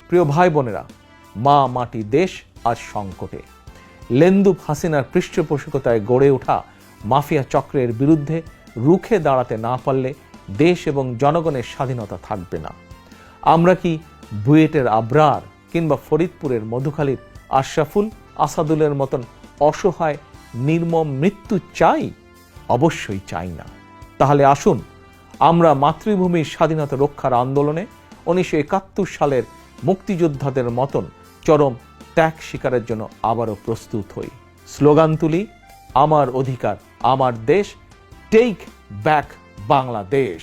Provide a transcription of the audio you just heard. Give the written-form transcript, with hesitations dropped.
প্রিয় ভাই বোনেরা, মা মাটি দেশ আজ সংকটে। লেন্দুব হাসিনার পৃষ্ঠপোষকতায় গড়ে ওঠা মাফিয়া চক্রের বিরুদ্ধে রুখে দাঁড়াতে না পারলে দেশ এবং জনগণের স্বাধীনতা থাকবে না। আমরা কি বুয়েটের আবরার কিংবা ফরিদপুরের মধুখালীর আশরাফুল আসাদুলের মতন অসহায় নির্মম মৃত্যু চাই? অবশ্যই চাই না। তাহলে আসুন আমরা মাতৃভূমির স্বাধীনতা রক্ষার আন্দোলনে 1971 সালের মুক্তিযোদ্ধাদের মতন চরম ত্যাগ স্বীকারের জন্য আবারও প্রস্তুত হই। স্লোগান তুলি, আমার অধিকার আমার দেশ, টেক ব্যাক বাংলাদেশ।